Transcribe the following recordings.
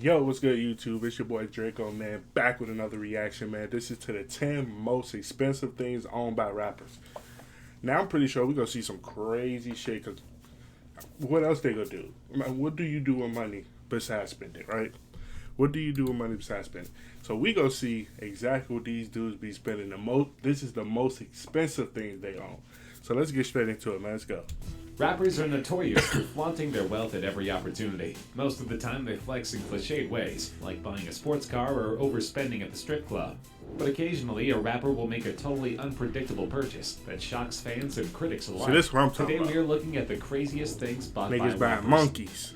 Yo, what's good, YouTube? It's your boy Draco, man, back with another reaction, man. This is to the 10 most expensive things owned by rappers. Now, I'm pretty sure we're going to see some crazy shit, because what else they going to do? What do you do with money besides spending, right? What do you do with money besides spending? So we going to see exactly what these dudes be spending the most. This is the most expensive things they own. So let's get straight into it, man. Let's go. Rappers are notorious for flaunting their wealth at every opportunity. Most of the time they flex in cliched ways, like buying a sports car or overspending at the strip club. But occasionally, a rapper will make a totally unpredictable purchase that shocks fans and critics alike. So this is what I'm talking Today about. we are looking at the craziest things bought by Niggas buying rappers. monkeys.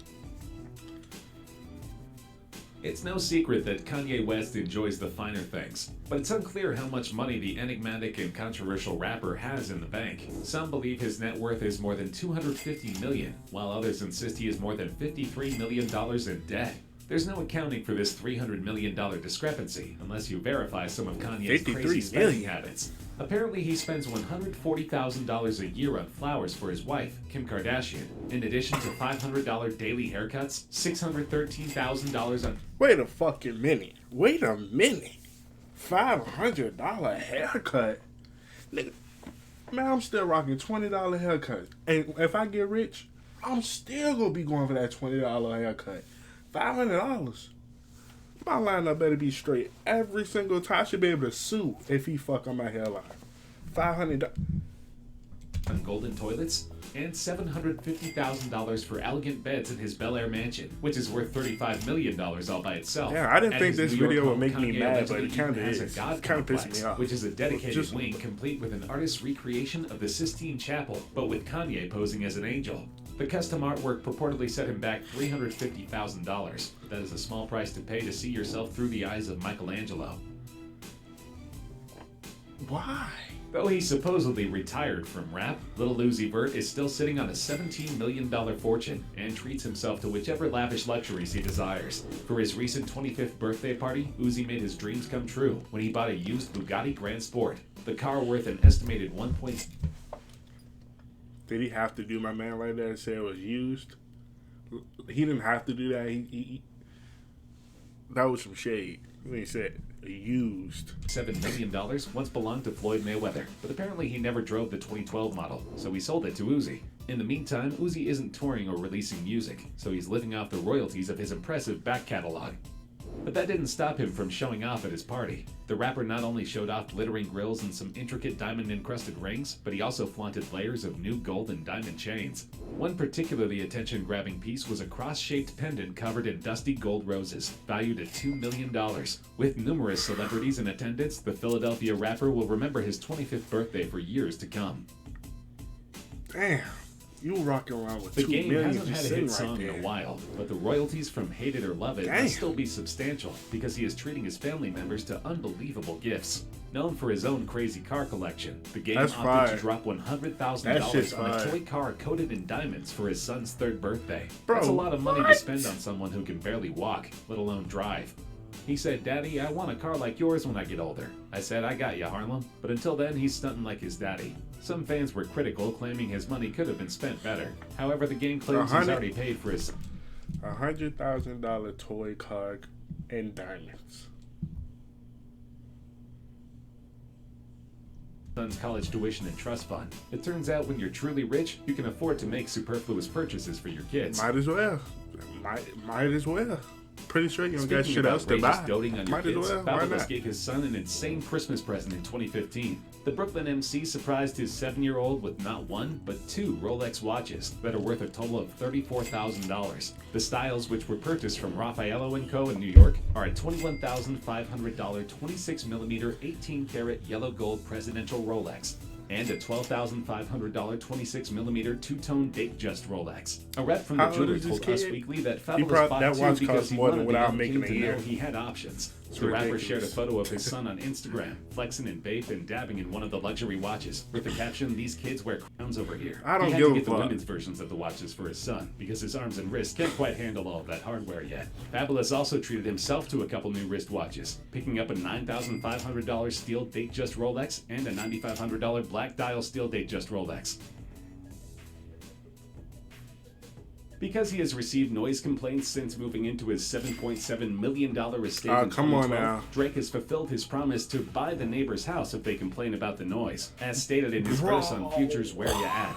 It's no secret that Kanye West enjoys the finer things, but it's unclear how much money the enigmatic and controversial rapper has in the bank. Some believe his net worth is more than $250 million, while others insist he is more than $53 million in debt. There's no accounting for this $300 million discrepancy unless you verify some of Kanye's crazy spending habits. Apparently, he spends $140,000 a year on flowers for his wife, Kim Kardashian, in addition to $500 daily haircuts, $613,000 on... Wait a fucking minute. Wait a minute. $500 haircut? Nigga, man, I'm still rocking $20 haircuts. And if I get rich, I'm still gonna be going for that $20 haircut. $500. My lineup better be straight every single time. I should be able to sue if he fuck on my hairline. $500. on golden toilets, and $750,000 for elegant beds in his Bel Air mansion, which is worth $35 million all by itself. Yeah, I didn't At think his this New York video would home, make me Kanye mad, but allegedly it kind of even has a is. God It kind of pissed complex, me off. which is a dedicated Just- wing complete with an artist's recreation of the Sistine Chapel, but with Kanye posing as an angel. The custom artwork purportedly set him back $350,000. That is a small price to pay to see yourself through the eyes of Michelangelo. Why? Though he supposedly retired from rap, Lil Uzi Vert is still sitting on a $17 million fortune and treats himself to whichever lavish luxuries he desires. For his recent 25th birthday party, Uzi made his dreams come true when he bought a used Bugatti Grand Sport, the car worth an estimated $1.6 Did he have to do my man like that and say it was used? He didn't have to do that. He that was some shade. When he said used. million once belonged to Floyd Mayweather, but apparently he never drove the 2012 model, so he sold it to Uzi. In the meantime, Uzi isn't touring or releasing music, so he's living off the royalties of his impressive back catalog. But that didn't stop him from showing off at his party. The rapper not only showed off glittering grills and some intricate diamond-encrusted rings, but he also flaunted layers of new gold and diamond chains. One particularly attention-grabbing piece was a cross-shaped pendant covered in dusty gold roses, valued at $2 million. With numerous celebrities in attendance, the Philadelphia rapper will remember his 25th birthday for years to come. Damn. You rocking around with The $2 game million hasn't had a just sitting hit song right in there. a while, but the royalties from Hate It or Love It Damn. must still be substantial because he is treating his family members to unbelievable gifts. Known for his own crazy car collection, the game That's opted fire. to drop That shit's $100,000 on a fire. toy car coated in diamonds for his son's third birthday. Bro, That's a lot of money to what? spend on someone who can barely walk, let alone drive. He said, "Daddy, I want a car like yours when I get older." I said, "I got you, Harlem." But until then, he's stunting like his daddy. Some fans were critical, claiming his money could have been spent better. However, the game claims he's already paid for his $100,000 toy car and diamonds. son's college tuition and trust fund. It turns out when you're truly rich, you can afford to make superfluous purchases for your kids. Might as well. Might as well. Pretty sure you don't got Speaking shit of else to outrageous buy. doting on your Might as kids, well. Why Fabulous not? gave his son an insane Christmas present in 2015. The Brooklyn MC surprised his 7-year-old with not one, but 2 Rolex watches that are worth a total of $34,000. The styles, which were purchased from Raffaello & Co. in New York, are a $21,500 26mm 18-karat yellow gold presidential Rolex, and a $12,500 26mm two-tone date-just Rolex. A rep from the How old jeweler is this told Us kid? Weekly that Fabulous bought that 2 watch because costs he more than wanted what the I'm young making kid a to know year. he had options. It's The rapper ridiculous. shared a photo of his son on Instagram, flexing in vape and dabbing in one of the luxury watches, with the caption, "These kids wear crowns over here." I don't he had give to a get the fuck. women's versions of the watches for his son, because his arms and wrists can't quite handle all of that hardware yet. Fabulous also treated himself to a couple new wristwatches, picking up a $9,500 steel date-just Rolex and a $9,500 black dial steel date-just Rolex. Because he has received noise complaints since moving into his $7.7 million estate in come on 2012, now. Drake has fulfilled his promise to buy the neighbor's house if they complain about the noise, as stated in his verse on Future's Where Ya At.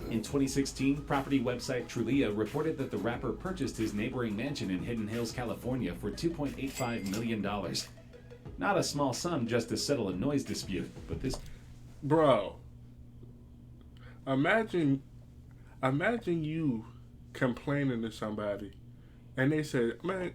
In 2016, property website Trulia reported that the rapper purchased his neighboring mansion in Hidden Hills, California for $2.85 million. Not a small sum just to settle a noise dispute, but this... Bro, imagine you complaining to somebody and they said, man,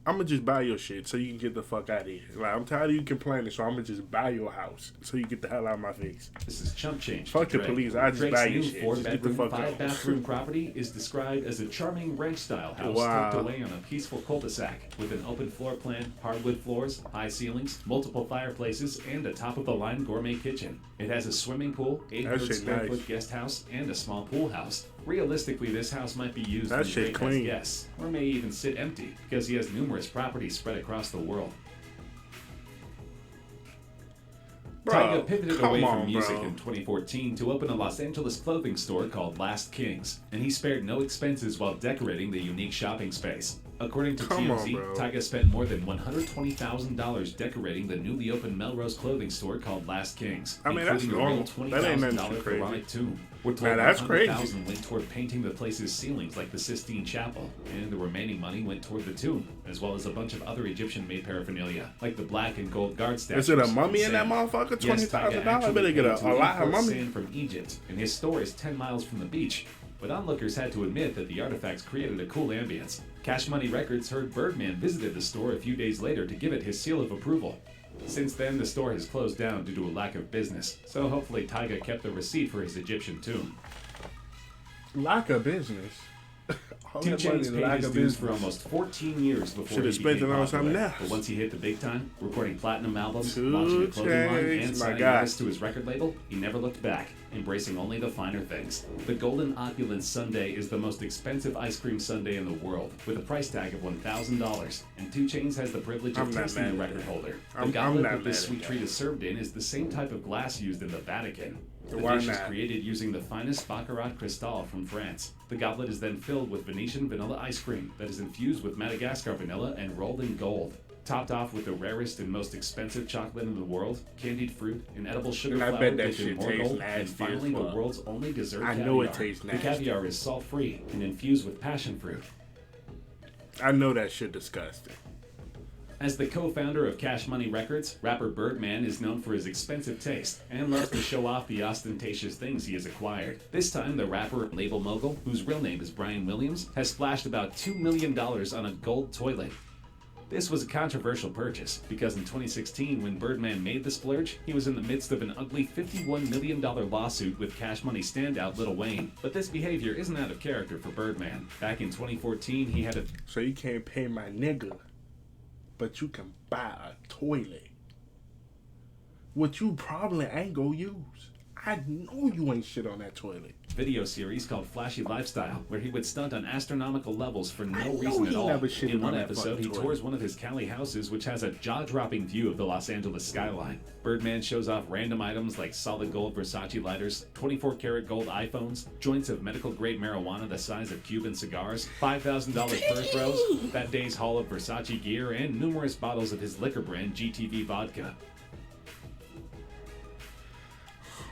I'm gonna just buy your shit so you can get the fuck out of here. Like, I'm tired of you complaining, so I'm gonna just buy your house so you get the hell out of my face. This is chump change. Fuck the police, I just Drake's buy your new shit. 4-bedroom, Just get the fuck 5-bathroom property is described as a charming ranch-style house tucked away on a peaceful cul-de-sac with an open floor plan, hardwood floors, high ceilings, multiple fireplaces, and a top-of-the-line gourmet kitchen. It has a swimming pool, 800 square foot guest house, and a small pool house. Realistically, this house might be used when Drake has guests, or may even sit empty, because he has numerous properties spread across the world. Tyga pivoted away from music in 2014 to open a Los Angeles clothing store called Last Kings, and he spared no expenses while decorating the unique shopping space. According to TMZ, Tyga spent more than $120,000 decorating the newly opened Melrose clothing store called Last Kings, including a real $20,000 Ferrari tomb. We're told $100,000 went toward painting the place's ceilings like the Sistine Chapel, and the remaining money went toward the tomb, as well as a bunch of other Egyptian-made paraphernalia, like the black and gold guard statues. Is it a mummy in that motherfucker? $20,000? I better get a lot of mummy. Sand from Egypt, and his store is 10 miles from the beach. But onlookers had to admit that the artifacts created a cool ambience. Cash Money Records heard Birdman visited the store a few days later to give it his seal of approval. Since then, the store has closed down due to a lack of business, so hopefully Tyga kept the receipt for his Egyptian tomb. Lack of business? 2CHAINZ paid his dues for almost 14 years before he became popular. But once he hit the big time, recording platinum albums, launching a clothing line, and signing artists to his record label, he never looked back, embracing only the finer things. The Golden Opulence Sundae is the most expensive ice cream sundae in the world, with a price tag of $1,000, and 2CHAINZ has the privilege of tasting the record holder. The goblet that this sweet treat is served in is the same type of glass used in the Vatican. The dish is created using the finest Baccarat Cristal from France. The goblet is then filled with Venetian vanilla ice cream that is infused with Madagascar vanilla and rolled in gold. Topped off with the rarest and most expensive chocolate in the world, candied fruit, and edible sugar flour dipped in more gold, and finally the world's only dessert caviar. I know it tastes nasty. The caviar is salt-free and infused with passion fruit. I know that shit disgusting. As the co-founder of Cash Money Records, rapper Birdman is known for his expensive taste and loves to show off the ostentatious things he has acquired. This time, the rapper and label mogul, whose real name is Brian Williams, has splashed about $2 million on a gold toilet. This was a controversial purchase, because in 2016, when Birdman made the splurge, he was in the midst of an ugly $51 million lawsuit with Cash Money standout Lil Wayne. But this behavior isn't out of character for Birdman. Back in 2014, he had a... So you can't pay my nigga, but you can buy a toilet, which you probably ain't gonna use. I know you ain't shit on that toilet. Video series called Flashy Lifestyle, where he would stunt on astronomical levels for no reason at all. In one episode, he tours one of his Cali houses, which has a jaw-dropping view of the Los Angeles skyline. Birdman shows off random items like solid gold Versace lighters, 24-karat gold iPhones, joints of medical-grade marijuana the size of Cuban cigars, $5,000 fur throws, that day's haul of Versace gear, and numerous bottles of his liquor brand GTV vodka.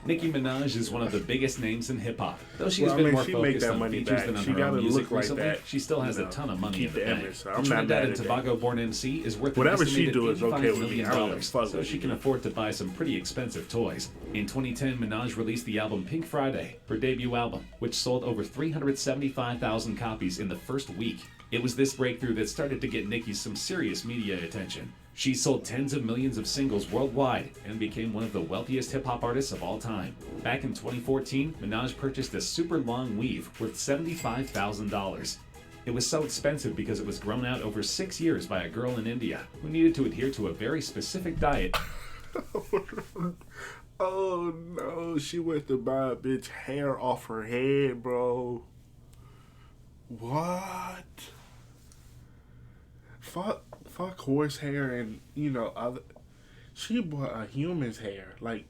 Nicki Minaj is one of the biggest names in hip-hop. Though she has been more focused on features than on her own music recently, she still has a ton of money in the bank. The Trinidad and Tobago-born MC is worth an estimated $85 million, so she can afford to buy some pretty expensive toys. In 2010, Minaj released the album Pink Friday, her debut album, which sold over 375,000 copies in the first week. It was this breakthrough that started to get Nicki some serious media attention. She sold tens of millions of singles worldwide and became one of the wealthiest hip-hop artists of all time. Back in 2014, Minaj purchased a super long weave worth $75,000. It was so expensive because it was grown out over 6 years by a girl in India who needed to adhere to a very specific diet. Oh no, she went to buy a bitch hair off her head, bro. What? Fuck horse hair and, other... She bought a human's hair. Like,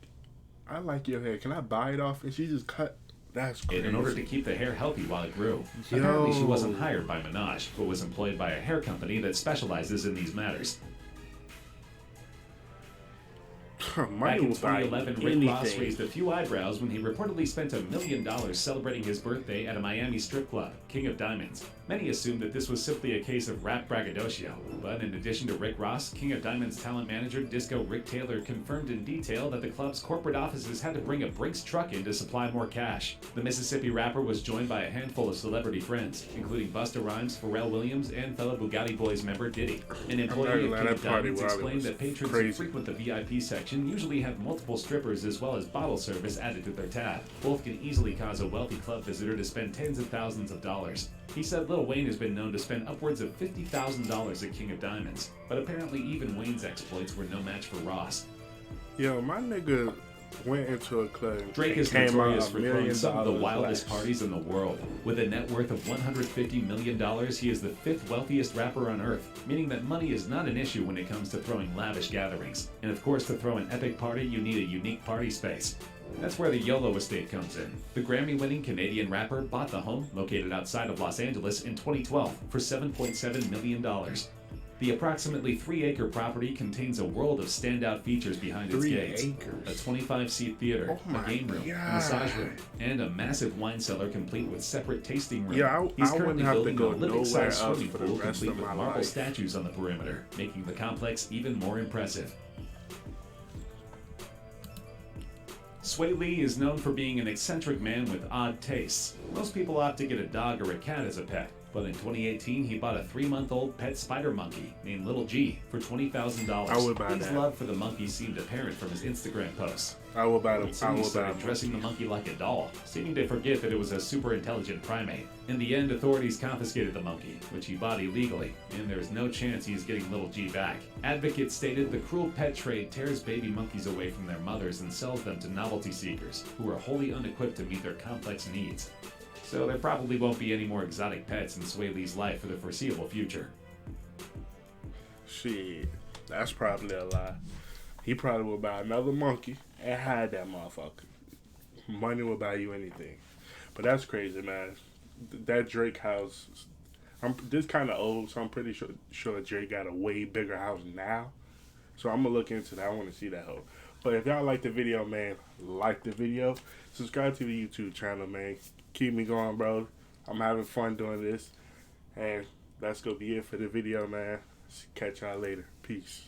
I like your hair. Can I buy it off? And she just cut That's crazy. In order to keep the hair healthy while it grew. Apparently she wasn't hired by Minaj, but was employed by a hair company that specializes in these matters. Back in 2011, Rick Ross raised a few eyebrows when he reportedly spent $1 million celebrating his birthday at a Miami strip club, King of Diamonds. Many assumed that this was simply a case of rap braggadocio, but in addition to Rick Ross, King of Diamonds talent manager Disco Rick Taylor confirmed in detail that the club's corporate offices had to bring a Brinks truck in to supply more cash. The Mississippi rapper was joined by a handful of celebrity friends, including Busta Rhymes, Pharrell Williams, and fellow Bugatti Boys member Diddy. An employee of King of Diamonds explained that patrons who frequent the VIP section usually have multiple strippers as well as bottle service added to their tab. Both can easily cause a wealthy club visitor to spend tens of thousands of dollars. He said Lil Wayne has been known to spend upwards of $50,000 at King of Diamonds, but apparently even Wayne's exploits were no match for Ross. Yo, my nigga went into a club. Drake is notorious for throwing some of the wildest parties in the world. With a net worth of $150 million, he is the 5th wealthiest rapper on earth, meaning that money is not an issue when it comes to throwing lavish gatherings. And of course, to throw an epic party, you need a unique party space. That's where the YOLO estate comes in. The Grammy-winning Canadian rapper bought the home, located outside of Los Angeles, in 2012 for $7.7 million. The approximately 3-acre property contains a world of standout features behind its gates. A 25-seat theater, a game room, a massage room, and a massive wine cellar complete with separate tasting rooms. Yeah, He's I currently wouldn't have to building go a Olympic-sized nowhere else swimming for the pool rest complete of with my marble life. statues on the perimeter, making the complex even more impressive. Sway Lee is known for being an eccentric man with odd tastes. Most people opt to get a dog or a cat as a pet, but in 2018 he bought a 3-month-old pet spider monkey named Little G for $20,000. I would buy His that. love for the monkey seemed apparent from his Instagram posts. I will buy them. So I he will buy started dressing the monkey like a doll, seeming to forget that it was a super intelligent primate. In the end, authorities confiscated the monkey, which he bought illegally, and there is no chance he is getting Little G back. Advocates stated the cruel pet trade tears baby monkeys away from their mothers and sells them to novelty seekers, who are wholly unequipped to meet their complex needs. So there probably won't be any more exotic pets in Sway Lee's life for the foreseeable future. Shit, that's probably a lie. He probably will buy another monkey and hide that motherfucker. Money will buy you anything. But that's crazy, man. That Drake house, this kind of old, so I'm pretty sure Drake got a way bigger house now. So I'm going to look into that. I want to see that hoe. But if y'all like the video, man, like the video. Subscribe to the YouTube channel, man. Keep me going, bro. I'm having fun doing this. And that's going to be it for the video, man. Catch y'all later. Peace.